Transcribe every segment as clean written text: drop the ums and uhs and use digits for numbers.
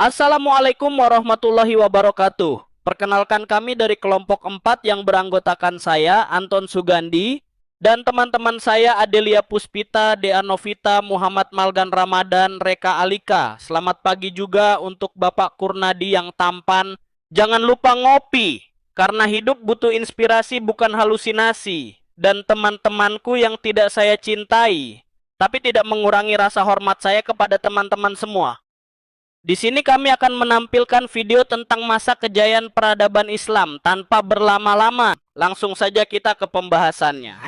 Assalamualaikum warahmatullahi wabarakatuh. Perkenalkan, kami dari kelompok 4 yang beranggotakan saya, Anton Sugandi, dan teman-teman saya Adelia Puspita, Dea Novita, Muhammad Malgan Ramadan, Reka Alika. Selamat pagi juga untuk Bapak Kurnadi yang tampan. Jangan lupa ngopi, karena hidup butuh inspirasi bukan halusinasi. Dan teman-temanku yang tidak saya cintai, tapi tidak mengurangi rasa hormat saya kepada teman-teman semua. Di sini kami akan menampilkan video tentang masa kejayaan peradaban Islam tanpa berlama-lama. Langsung saja kita ke pembahasannya.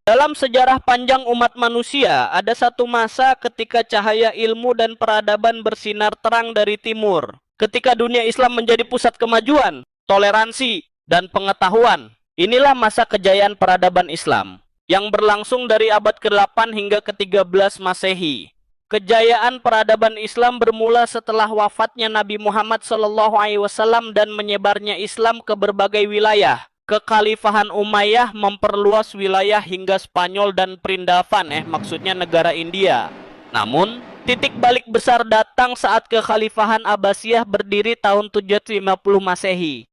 Dalam sejarah panjang umat manusia, ada satu masa ketika cahaya ilmu dan peradaban bersinar terang dari timur. Ketika dunia Islam menjadi pusat kemajuan, toleransi, dan pengetahuan. Inilah masa kejayaan peradaban Islam, yang berlangsung dari abad ke-8 hingga ke-13 Masehi. Kejayaan peradaban Islam bermula setelah wafatnya Nabi Muhammad SAW dan menyebarnya Islam ke berbagai wilayah. Kekhalifahan Umayyah memperluas wilayah hingga Spanyol dan Perindavan, maksudnya negara India. Namun, titik balik besar datang saat Kekhalifahan Abbasiyah berdiri tahun 750 Masehi.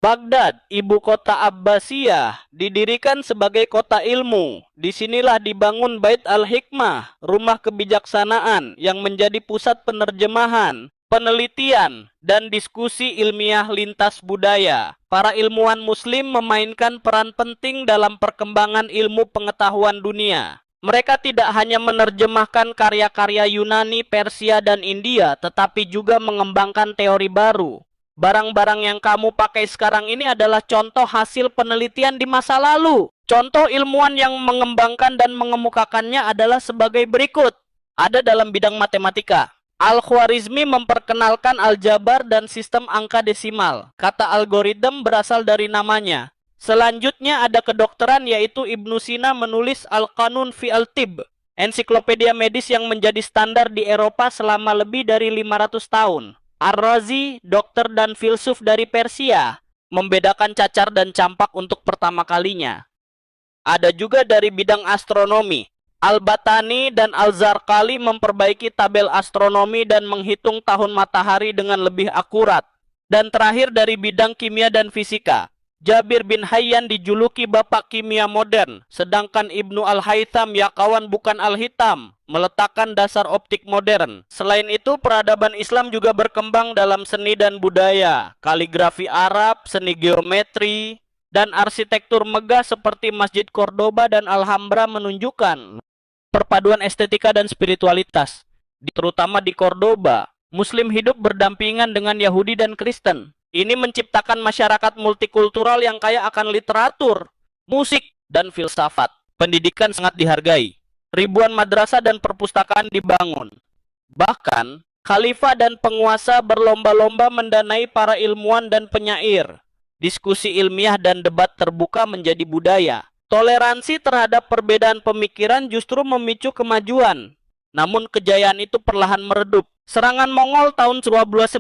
Baghdad, ibu kota Abbasiyah, didirikan sebagai kota ilmu. Disinilah dibangun Bait al-Hikmah, rumah kebijaksanaan yang menjadi pusat penerjemahan, penelitian, dan diskusi ilmiah lintas budaya. Para ilmuwan muslim memainkan peran penting dalam perkembangan ilmu pengetahuan dunia. Mereka tidak hanya menerjemahkan karya-karya Yunani, Persia, dan India, tetapi juga mengembangkan teori baru. Barang-barang yang kamu pakai sekarang ini adalah contoh hasil penelitian di masa lalu. Contoh ilmuwan yang mengembangkan dan mengemukakannya adalah sebagai berikut. Ada dalam bidang matematika. Al-Khwarizmi memperkenalkan aljabar dan sistem angka desimal. Kata algoritma berasal dari namanya. Selanjutnya ada kedokteran, yaitu Ibnu Sina menulis Al-Qanun fi al-Tibb, ensiklopedia medis yang menjadi standar di Eropa selama lebih dari 500 tahun. Ar-Razi, dokter dan filsuf dari Persia, membedakan cacar dan campak untuk pertama kalinya. Ada juga dari bidang astronomi. Al-Batani dan Al-Zarqali memperbaiki tabel astronomi dan menghitung tahun matahari dengan lebih akurat. Dan terakhir dari bidang kimia dan fisika. Jabir bin Hayyan dijuluki bapak kimia modern, sedangkan Ibnu Al-Haytham, ya kawan bukan Al-Hitam, meletakkan dasar optik modern. Selain itu, peradaban Islam juga berkembang dalam seni dan budaya, kaligrafi Arab, seni geometri, dan arsitektur megah seperti Masjid Cordoba dan Alhambra menunjukkan perpaduan estetika dan spiritualitas. Terutama di Cordoba, Muslim hidup berdampingan dengan Yahudi dan Kristen. Ini menciptakan masyarakat multikultural yang kaya akan literatur, musik, dan filsafat. Pendidikan sangat dihargai. Ribuan madrasah dan perpustakaan dibangun. Bahkan, khalifah dan penguasa berlomba-lomba mendanai para ilmuwan dan penyair. Diskusi ilmiah dan debat terbuka menjadi budaya. Toleransi terhadap perbedaan pemikiran justru memicu kemajuan. Namun kejayaan itu perlahan meredup. Serangan Mongol tahun 1258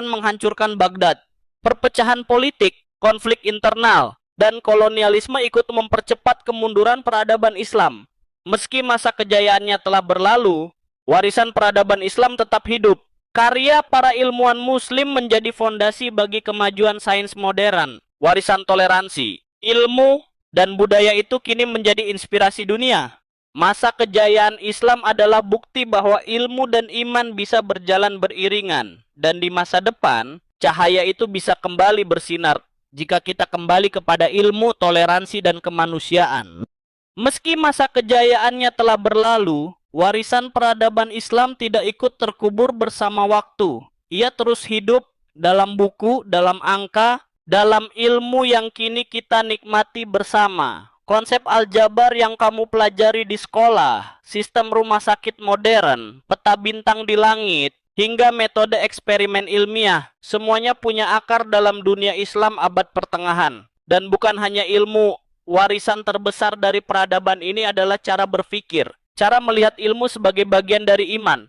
menghancurkan Baghdad. Perpecahan politik, konflik internal, dan kolonialisme ikut mempercepat kemunduran peradaban Islam. Meski masa kejayaannya telah berlalu, warisan peradaban Islam tetap hidup. Karya para ilmuwan Muslim menjadi fondasi bagi kemajuan sains modern. Warisan toleransi, ilmu, dan budaya itu kini menjadi inspirasi dunia. Masa kejayaan Islam adalah bukti bahwa ilmu dan iman bisa berjalan beriringan. Dan di masa depan, cahaya itu bisa kembali bersinar jika kita kembali kepada ilmu, toleransi, dan kemanusiaan. Meski masa kejayaannya telah berlalu, warisan peradaban Islam tidak ikut terkubur bersama waktu. Ia terus hidup dalam buku, dalam angka, dalam ilmu yang kini kita nikmati bersama. Konsep aljabar yang kamu pelajari di sekolah, sistem rumah sakit modern, peta bintang di langit, hingga metode eksperimen ilmiah, semuanya punya akar dalam dunia Islam abad pertengahan. Dan bukan hanya ilmu, warisan terbesar dari peradaban ini adalah cara berpikir, cara melihat ilmu sebagai bagian dari iman,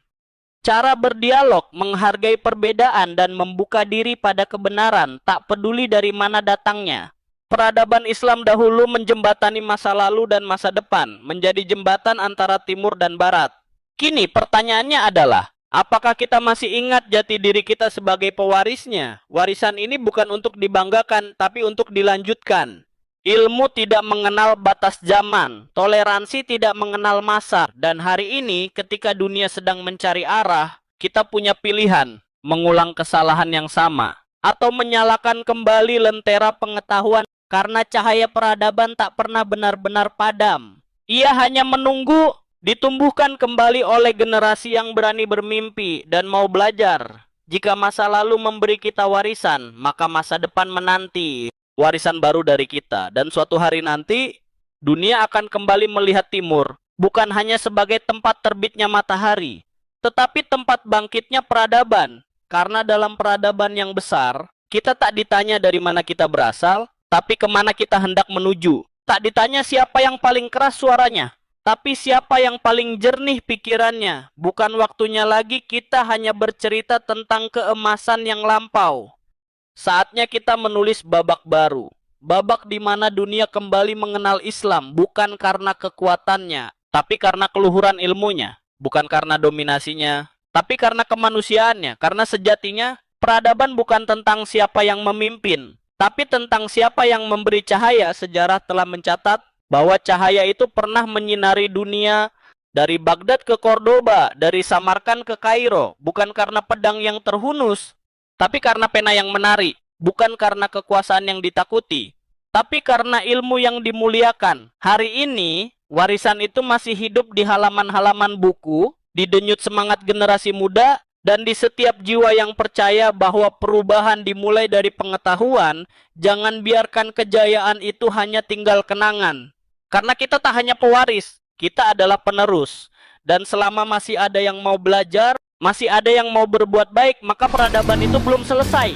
cara berdialog, menghargai perbedaan dan membuka diri pada kebenaran, tak peduli dari mana datangnya. Peradaban Islam dahulu menjembatani masa lalu dan masa depan, menjadi jembatan antara timur dan barat. Kini pertanyaannya adalah, apakah kita masih ingat jati diri kita sebagai pewarisnya? Warisan ini bukan untuk dibanggakan, tapi untuk dilanjutkan. Ilmu tidak mengenal batas zaman, toleransi tidak mengenal masa, dan hari ini ketika dunia sedang mencari arah, kita punya pilihan, mengulang kesalahan yang sama, atau menyalakan kembali lentera pengetahuan. Karena cahaya peradaban tak pernah benar-benar padam. Ia hanya menunggu ditumbuhkan kembali oleh generasi yang berani bermimpi dan mau belajar. Jika masa lalu memberi kita warisan, maka masa depan menanti warisan baru dari kita. Dan suatu hari nanti, dunia akan kembali melihat timur, bukan hanya sebagai tempat terbitnya matahari, tetapi tempat bangkitnya peradaban. Karena dalam peradaban yang besar, kita tak ditanya dari mana kita berasal, tapi kemana kita hendak menuju. Tak ditanya siapa yang paling keras suaranya, tapi siapa yang paling jernih pikirannya. Bukan waktunya lagi kita hanya bercerita tentang keemasan yang lampau. Saatnya kita menulis babak baru. Babak di mana dunia kembali mengenal Islam, bukan karena kekuatannya, tapi karena keluhuran ilmunya. Bukan karena dominasinya, tapi karena kemanusiaannya. Karena sejatinya, peradaban bukan tentang siapa yang memimpin, tapi tentang siapa yang memberi cahaya. Sejarah telah mencatat bahwa cahaya itu pernah menyinari dunia dari Baghdad ke Cordoba, dari Samarkand ke Kairo, bukan karena pedang yang terhunus, tapi karena pena yang menari, bukan karena kekuasaan yang ditakuti, tapi karena ilmu yang dimuliakan. Hari ini, warisan itu masih hidup di halaman-halaman buku, di denyut semangat generasi muda, dan di setiap jiwa yang percaya bahwa perubahan dimulai dari pengetahuan. Jangan biarkan kejayaan itu hanya tinggal kenangan. Karena kita tak hanya pewaris, kita adalah penerus. Dan selama masih ada yang mau belajar, masih ada yang mau berbuat baik, maka peradaban itu belum selesai.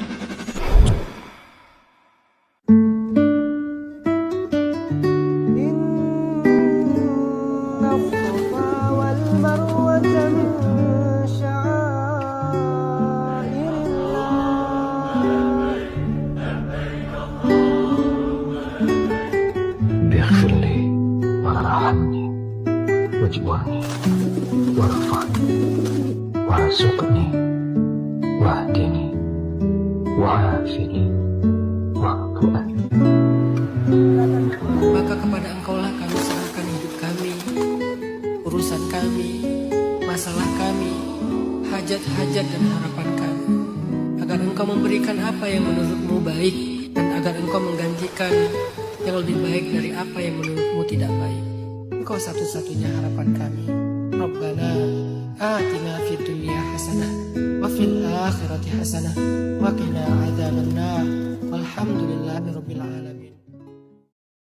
واجبرني وارفعني وارزقني واهدني وعافني واعف عني. Maka kepada Engkaulah kami serahkan hidup kami, urusan kami, masalah kami, hajat-hajat dan harapan kami, agar Engkau memberikan apa yang menurutmu baik, dan agar Engkau menggantikan yang lebih baik dari apa yang menurutmu tidak baik. Engkau satu-satunya harapan kami. Rabbana atina fid dunya hasanah wa fil akhirati hasanah wa qina adzabannar. Walhamdulillahirabbil alamin.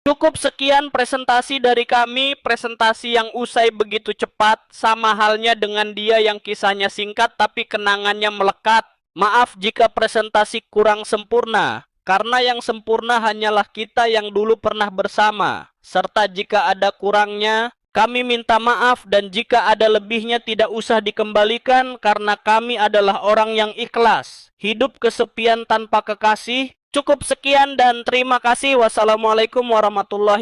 Cukup sekian presentasi dari kami, presentasi yang usai begitu cepat, sama halnya dengan dia yang kisahnya singkat tapi kenangannya melekat. Maaf jika presentasi kurang sempurna, karena yang sempurna hanyalah kita yang dulu pernah bersama. Serta jika ada kurangnya, kami minta maaf, dan jika ada lebihnya tidak usah dikembalikan, karena kami adalah orang yang ikhlas. Hidup kesepian tanpa kekasih. Cukup sekian dan terima kasih. Wassalamualaikum warahmatullahi wabarakatuh.